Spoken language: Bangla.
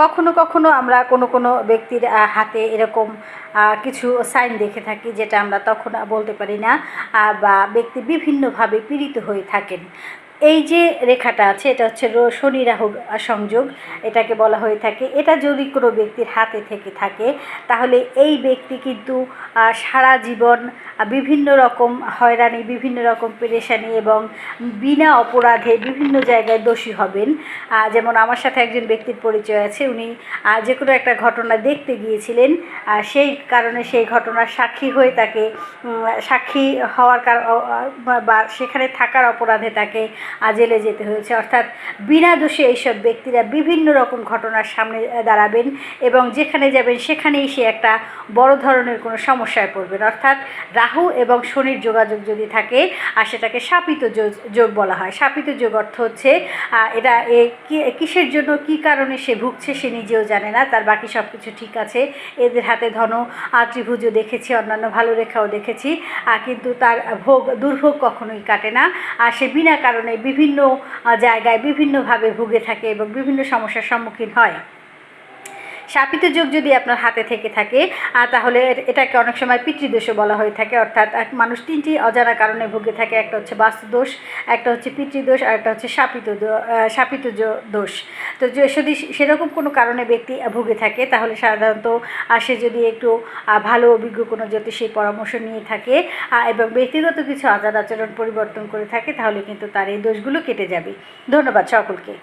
কখনো কখনো আমরা কোনো কোনো ব্যক্তির হাতে এরকম কিছু সাইন দেখে থাকি, যেটা আমরা তখন বলতে পারি না, বা ব্যক্তি বিভিন্নভাবে পীড়িত হয়ে থাকেন। এই যে রেখাটা আছে, এটা হচ্ছে শনি রাহু সংযোগ, এটাকে বলা হয়ে থাকে। এটা যদি কোনো ব্যক্তির হাতে থেকে থাকে, তাহলে এই ব্যক্তি কিন্তু সারা জীবন বিভিন্ন রকম হয়রানি, বিভিন্ন রকম পেরেশানি এবং বিনা অপরাধে বিভিন্ন জায়গায় দোষী হবেন। যেমন আমার সাথে একজন ব্যক্তির পরিচয় আছে, উনি যে কোনো একটা ঘটনা দেখতে গিয়েছিলেন, সেই কারণে সেই ঘটনার সাক্ষী হয়ে তাকে সাক্ষী হওয়ার বা সেখানে থাকার অপরাধে তাকে জেলে যেতে হয়েছে। অর্থাৎ বিনা দোষে এইসব ব্যক্তিরা বিভিন্ন রকম ঘটনার সামনে দাঁড়াবেন এবং যেখানে যাবেন সেখানেই সে একটা বড় ধরনের কোনো সমস্যায় পড়বেন। অর্থাৎ রাহু এবং শনির যোগাযোগ যদি থাকে, আর সেটাকে শাপিত যোগ বলা হয়। শাপিত যোগ অর্থ হচ্ছে এটা কিসের জন্য কী কারণে সে ভুগছে সে নিজেও জানে না, তার বাকি সব কিছু ঠিক আছে। এদের হাতে ধন ত্রিভুজও দেখেছি, অন্যান্য ভালো রেখাও দেখেছি, কিন্তু তার দুর্ভোগ কখনোই কাটে না। আর সে বিনা কারণে বিভিন্ন জায়গায় বিভিন্নভাবে ভুগে থাকে এবং বিভিন্ন সমস্যার সম্মুখীন হয়। শাপিত যোগ যদি আপনার হাতে থেকে থাকে, তাহলে এটাকে অনেক সময় পিতৃদোষও বলা হয়ে থাকে। অর্থাৎ মানুষ তিনটি অজানা কারণে ভুগে থাকে। একটা হচ্ছে বাস্তুদোষ, একটা হচ্ছে পিতৃদোষ, আর একটা হচ্ছে শাপিত দোষ। তো যদি সেরকম কোনো কারণে ব্যক্তি ভুগে থাকে, তাহলে সাধারণত সে যদি একটু ভালো অভিজ্ঞ কোনো জ্যোতিষীর পরামর্শ নিয়ে থাকে এবং ব্যক্তিগত কিছু আচার আচরণ পরিবর্তন করে থাকে, তাহলে কিন্তু তার এই দোষগুলো কেটে যাবে। ধন্যবাদ সকলকে।